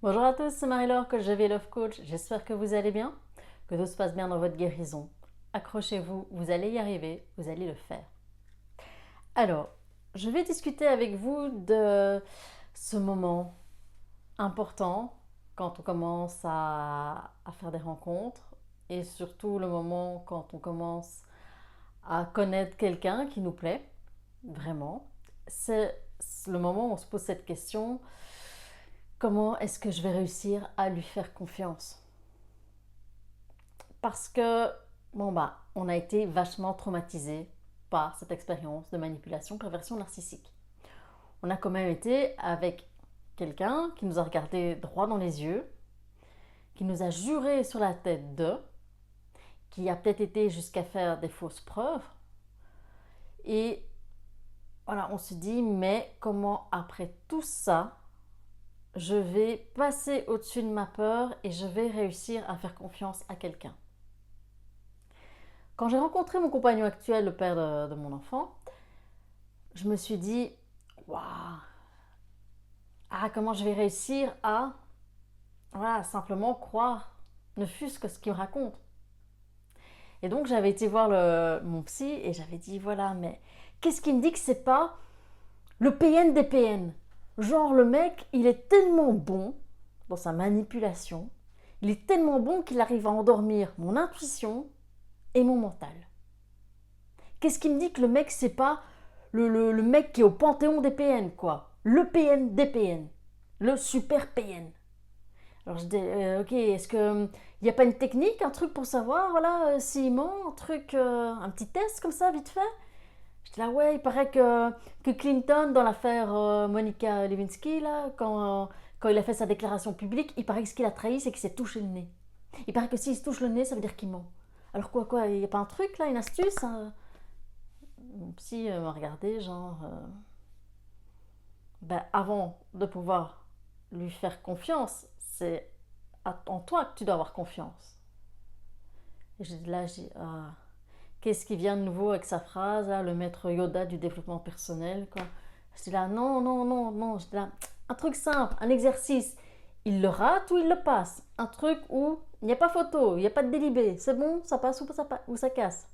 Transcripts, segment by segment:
Bonjour à tous, c'est Marie-Laure, coach de vie Love Coach. J'espère que vous allez bien, que tout se passe bien dans votre guérison. Accrochez-vous, vous allez y arriver, vous allez le faire. Alors, je vais discuter avec vous de ce moment important quand on commence à faire des rencontres et surtout le moment quand on commence à connaître quelqu'un qui nous plaît, vraiment. C'est le moment où on se pose cette question: comment est-ce que je vais réussir à lui faire confiance? Parce que, on a été vachement traumatisé par cette expérience de manipulation, perversion narcissique. On a quand même été avec quelqu'un qui nous a regardé droit dans les yeux, qui nous a juré sur la tête qui a peut-être été jusqu'à faire des fausses preuves. Et voilà, on se dit, mais comment après tout ça, je vais passer au-dessus de ma peur et je vais réussir à faire confiance à quelqu'un? Quand j'ai rencontré mon compagnon actuel, le père de mon enfant, je me suis dit, waouh, comment je vais réussir à voilà, simplement croire, ne fût-ce que ce qu'il me raconte. Et donc j'avais été voir mon psy et j'avais dit, voilà, mais qu'est-ce qui me dit que c'est pas le PN des PN? Genre le mec, il est tellement bon dans sa manipulation, il est tellement bon qu'il arrive à endormir mon intuition et mon mental. Qu'est-ce qui me dit que le mec, c'est pas le mec qui est au panthéon des PN, quoi? Le PN des PN. Le super PN. Alors je dis, ok, est-ce que il n'y a pas une technique, un truc pour savoir, voilà, s'il ment, un truc, un petit test comme ça, vite fait? Je dis là, ouais, il paraît que Clinton, dans l'affaire Monica Lewinsky, là, quand il a fait sa déclaration publique, il paraît que ce qu'il a trahi, c'est qu'il s'est touché le nez. Il paraît que s'il se touche le nez, ça veut dire qu'il ment. Alors quoi, il n'y a pas un truc là, une astuce, hein? Mon psy m'a regardé, genre, avant de pouvoir lui faire confiance, c'est en toi que tu dois avoir confiance. Et j'ai dit, ah, qu'est-ce qui vient de nouveau avec sa phrase, là, le maître Yoda du développement personnel, quoi. Je dis là, non, non, non, non. Je dis là, un truc simple, un exercice. Il le rate ou il le passe. Un truc où il n'y a pas photo, il n'y a pas de délibé. C'est bon, ça passe ou ça casse.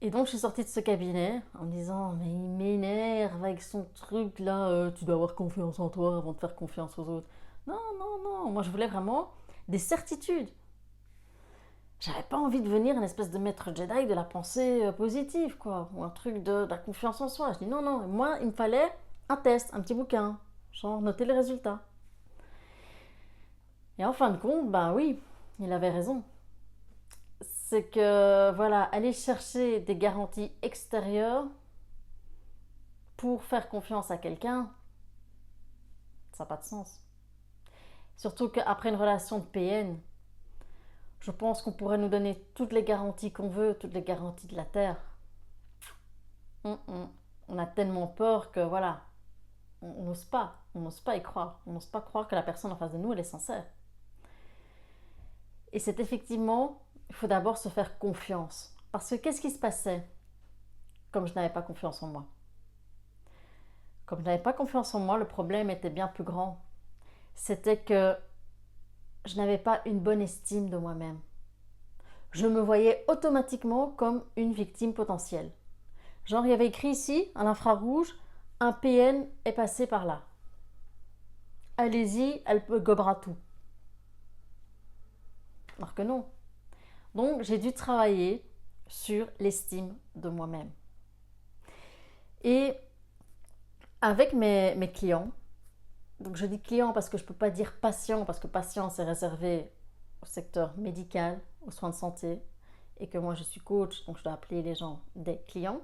Et donc je suis sortie de ce cabinet en me disant, mais il m'énerve avec son truc là, tu dois avoir confiance en toi avant de faire confiance aux autres. Non, non, non, moi je voulais vraiment des certitudes. J'avais pas envie de devenir une espèce de maître Jedi de la pensée positive, quoi, ou un truc de la confiance en soi. Je dis non, non, moi il me fallait un test, un petit bouquin, genre noter les résultats. Et en fin de compte, bah oui, il avait raison. C'est que, voilà, aller chercher des garanties extérieures pour faire confiance à quelqu'un, ça n'a pas de sens. Surtout qu'après une relation de PN, je pense qu'on pourrait nous donner toutes les garanties qu'on veut, toutes les garanties de la Terre. On a tellement peur que voilà, on n'ose pas y croire. On n'ose pas croire que la personne en face de nous, elle est sincère. Et c'est effectivement, il faut d'abord se faire confiance. Parce que qu'est-ce qui se passait comme je n'avais pas confiance en moi? Comme je n'avais pas confiance en moi, le problème était bien plus grand. C'était que je n'avais pas une bonne estime de moi-même. Je me voyais automatiquement comme une victime potentielle. Genre, il y avait écrit ici, à l'infrarouge, un PN est passé par là. Allez-y, elle peut gobera tout. Alors que non. Donc, j'ai dû travailler sur l'estime de moi-même. Et avec mes clients, donc je dis clients parce que je ne peux pas dire patient, parce que patient c'est réservé au secteur médical, aux soins de santé, et que moi je suis coach, donc je dois appeler les gens des clients,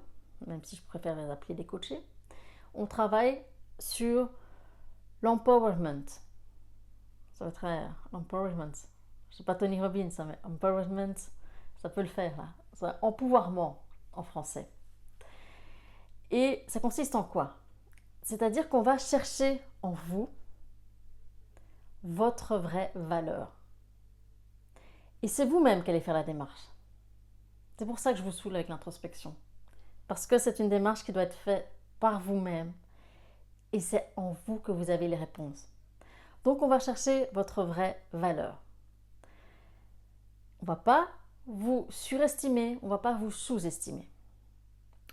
même si je préfère les appeler des coachés. On travaille sur l'empowerment. Ça veut dire l'empowerment. Je sais pas Tony Robbins, ça, mais empowerment, ça peut le faire là. C'est empouvoirment en français. Et ça consiste en quoi? C'est-à-dire qu'on va chercher en vous votre vraie valeur. Et c'est vous-même qui allez faire la démarche. C'est pour ça que je vous saoule avec l'introspection. Parce que c'est une démarche qui doit être faite par vous-même. Et c'est en vous que vous avez les réponses. Donc on va chercher votre vraie valeur. On ne va pas vous surestimer, on ne va pas vous sous-estimer.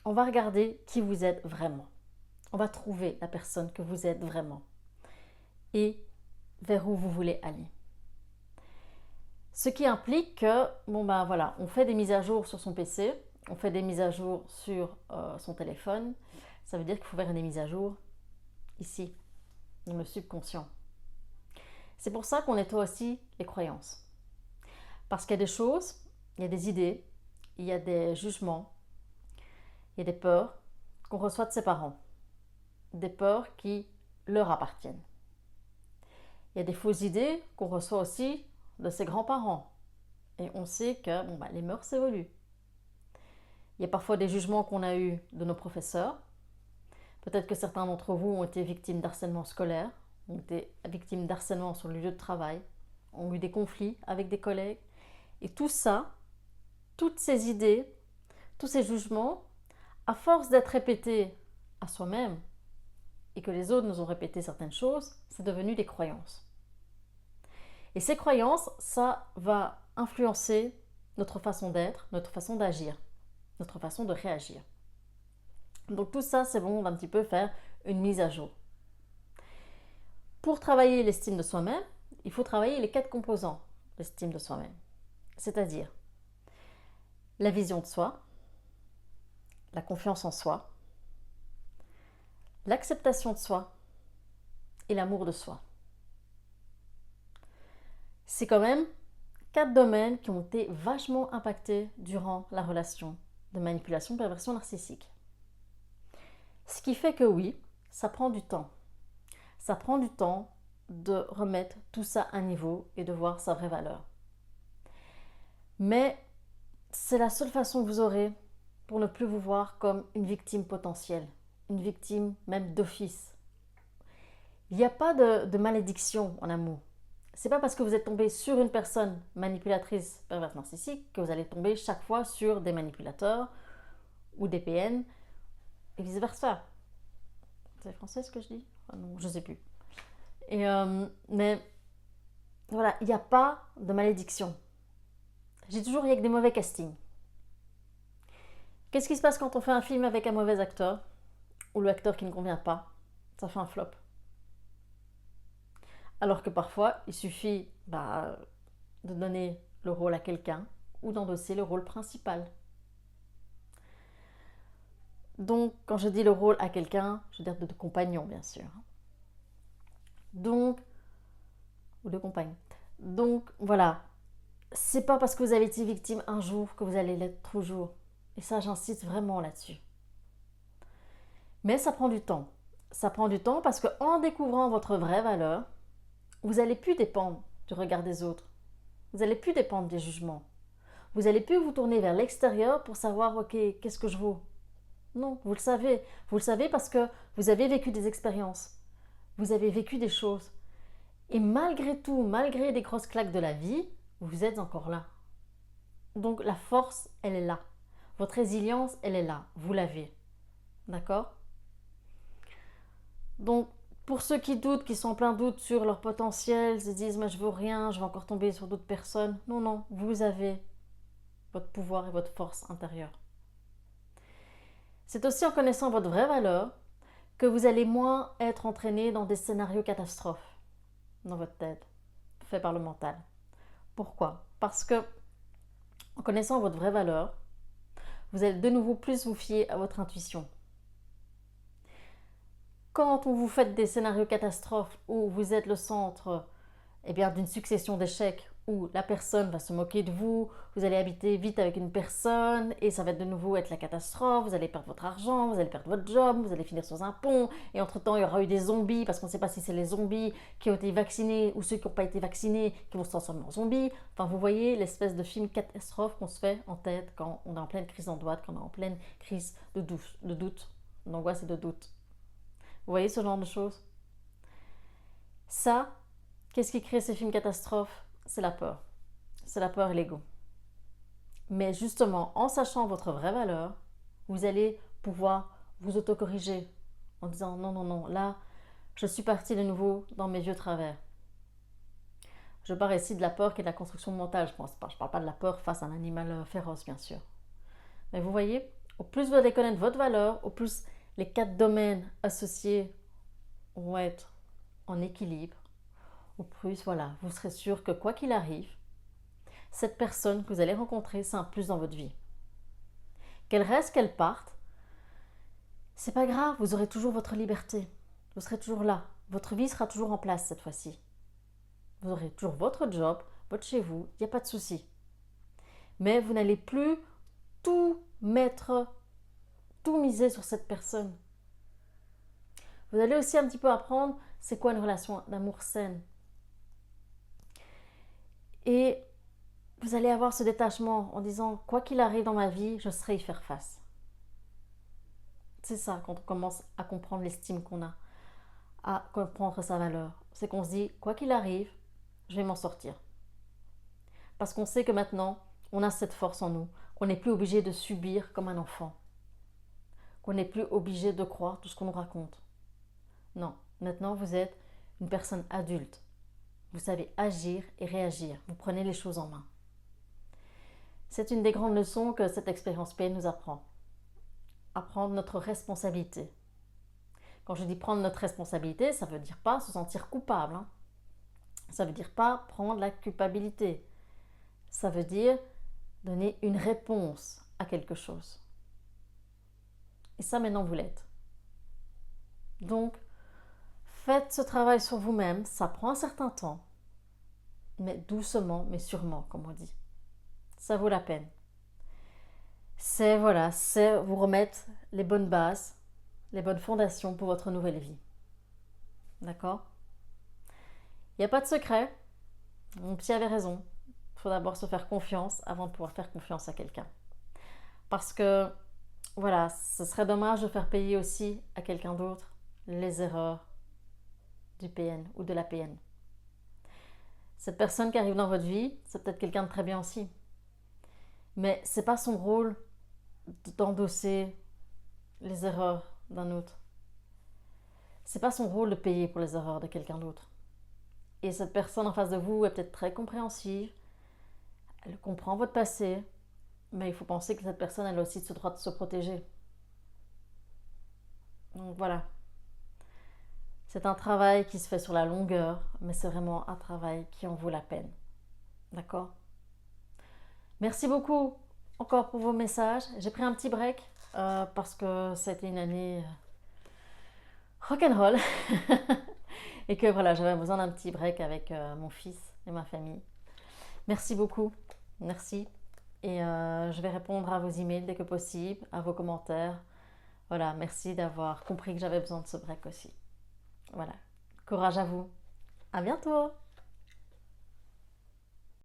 On va regarder qui vous êtes vraiment. On va trouver la personne que vous êtes vraiment et vers où vous voulez aller. Ce qui implique que, voilà, on fait des mises à jour sur son PC, on fait des mises à jour sur son téléphone. Ça veut dire qu'il faut faire des mises à jour ici, dans le subconscient. C'est pour ça qu'on nettoie aussi les croyances. Parce qu'il y a des choses, il y a des idées, il y a des jugements, il y a des peurs qu'on reçoit de ses parents. Des peurs qui leur appartiennent. Il y a des fausses idées qu'on reçoit aussi de ses grands-parents. Et on sait que les mœurs évoluent. Il y a parfois des jugements qu'on a eus de nos professeurs. Peut-être que certains d'entre vous ont été victimes d'harcèlement scolaire, ont été victimes d'harcèlement sur le lieu de travail, ont eu des conflits avec des collègues. Et tout ça, toutes ces idées, tous ces jugements, à force d'être répétés à soi-même, et que les autres nous ont répété certaines choses, c'est devenu des croyances. Et ces croyances, ça va influencer notre façon d'être, notre façon d'agir, notre façon de réagir. Donc tout ça, c'est bon d'un petit peu faire une mise à jour. Pour travailler l'estime de soi-même, il faut travailler les 4 composants de l'estime de soi-même. C'est-à-dire la vision de soi, la confiance en soi, l'acceptation de soi et l'amour de soi. C'est quand même 4 domaines qui ont été vachement impactés durant la relation de manipulation, perversion narcissique. Ce qui fait que oui, ça prend du temps. Ça prend du temps de remettre tout ça à niveau et de voir sa vraie valeur. Mais c'est la seule façon que vous aurez pour ne plus vous voir comme une victime potentielle, une victime même d'office. Il n'y a pas de malédiction en amour. C'est pas parce que vous êtes tombé sur une personne manipulatrice, perverse, narcissique que vous allez tomber chaque fois sur des manipulateurs ou des PN et vice versa. C'est français ce que je dis? Non, je sais plus. Mais voilà, il n'y a pas de malédiction. J'ai toujours il n'y a que des mauvais castings. Qu'est-ce qui se passe quand on fait un film avec un mauvais acteur ou l'acteur qui ne convient pas? Ça fait un flop. Alors que parfois, il suffit de donner le rôle à quelqu'un ou d'endosser le rôle principal. Donc, quand je dis le rôle à quelqu'un, je veux dire de compagnon, bien sûr. Donc, ou de compagne. Donc, voilà. C'est pas parce que vous avez été victime un jour que vous allez l'être toujours. Et ça, j'insiste vraiment là-dessus. Mais ça prend du temps. Ça prend du temps parce qu'en découvrant votre vraie valeur, vous n'allez plus dépendre du regard des autres. Vous n'allez plus dépendre des jugements. Vous n'allez plus vous tourner vers l'extérieur pour savoir, ok, qu'est-ce que je vaux? Non, vous le savez. Vous le savez parce que vous avez vécu des expériences. Vous avez vécu des choses. Et malgré tout, malgré les grosses claques de la vie, vous êtes encore là. Donc la force, elle est là. Votre résilience, elle est là. Vous l'avez. D'accord? Donc, pour ceux qui doutent, qui sont en plein doute sur leur potentiel, se disent mais je vaux rien, je vais encore tomber sur d'autres personnes. Non, non, vous avez votre pouvoir et votre force intérieure. C'est aussi en connaissant votre vraie valeur que vous allez moins être entraîné dans des scénarios catastrophes dans votre tête, faits par le mental. Pourquoi? Parce que en connaissant votre vraie valeur, vous allez de nouveau plus vous fier à votre intuition. Quand vous faites des scénarios catastrophes où vous êtes le centre d'une succession d'échecs, où la personne va se moquer de vous, vous allez habiter vite avec une personne et ça va de nouveau être la catastrophe, vous allez perdre votre argent, vous allez perdre votre job, vous allez finir sur un pont et entre-temps il y aura eu des zombies parce qu'on ne sait pas si c'est les zombies qui ont été vaccinés ou ceux qui n'ont pas été vaccinés qui vont se transformer en zombies. Enfin vous voyez l'espèce de film catastrophe qu'on se fait en tête quand on est en pleine crise d'angoisse, quand on est en pleine crise de doute, d'angoisse et de doute. Vous voyez ce genre de choses? Ça, qu'est-ce qui crée ces films catastrophes? C'est la peur. C'est la peur et l'ego. Mais justement, en sachant votre vraie valeur, vous allez pouvoir vous autocorriger en disant non, non, non, là, je suis partie de nouveau dans mes vieux travers. Je parle ici de la peur qui est de la construction mentale. Je parle pas de la peur face à un animal féroce, bien sûr. Mais vous voyez, au plus vous allez connaître votre valeur, au plus les 4 domaines associés vont être en équilibre, au plus, voilà, vous serez sûr que quoi qu'il arrive, cette personne que vous allez rencontrer, c'est un plus dans votre vie. Qu'elle reste, qu'elle parte, c'est pas grave, vous aurez toujours votre liberté. Vous serez toujours là. Votre vie sera toujours en place cette fois-ci. Vous aurez toujours votre job, votre chez vous, il n'y a pas de souci. Mais vous n'allez plus tout mettre, tout miser sur cette personne. Vous allez aussi un petit peu apprendre c'est quoi une relation d'amour saine. Et vous allez avoir ce détachement en disant quoi qu'il arrive dans ma vie, je saurai y faire face. C'est ça quand on commence à comprendre l'estime qu'on a, à comprendre sa valeur. C'est qu'on se dit quoi qu'il arrive, je vais m'en sortir. Parce qu'on sait que maintenant, on a cette force en nous, qu'on n'est plus obligé de subir comme un enfant, qu'on n'est plus obligé de croire tout ce qu'on nous raconte. Non, maintenant vous êtes une personne adulte. Vous savez agir et réagir. Vous prenez les choses en main. C'est une des grandes leçons que cette expérience PN nous apprend. À prendre notre responsabilité. Quand je dis prendre notre responsabilité, ça ne veut dire pas se sentir coupable. Ça ne veut dire pas prendre la culpabilité. Ça veut dire donner une réponse à quelque chose. Et ça, maintenant, vous l'êtes. Donc, faites ce travail sur vous-même. Ça prend un certain temps. Mais doucement, mais sûrement, comme on dit. Ça vaut la peine. C'est vous remettre les bonnes bases, les bonnes fondations pour votre nouvelle vie. D'accord? Il n'y a pas de secret. Mon psy avait raison. Il faut d'abord se faire confiance avant de pouvoir faire confiance à quelqu'un. Parce que, voilà, ce serait dommage de faire payer aussi à quelqu'un d'autre les erreurs du PN ou de la PN. Cette personne qui arrive dans votre vie, c'est peut-être quelqu'un de très bien aussi. Mais c'est pas son rôle d'endosser les erreurs d'un autre. C'est pas son rôle de payer pour les erreurs de quelqu'un d'autre. Et cette personne en face de vous est peut-être très compréhensive, elle comprend votre passé, mais il faut penser que cette personne elle a aussi ce droit de se protéger. Donc voilà. C'est un travail qui se fait sur la longueur, mais c'est vraiment un travail qui en vaut la peine. D'accord? Merci beaucoup encore pour vos messages. J'ai pris un petit break parce que ça a été une année rock'n'roll et que voilà, j'avais besoin d'un petit break avec mon fils et ma famille. Merci beaucoup. Merci. Et je vais répondre à vos emails dès que possible, à vos commentaires. Voilà, merci d'avoir compris que j'avais besoin de ce break aussi. Voilà. Courage à vous. À bientôt.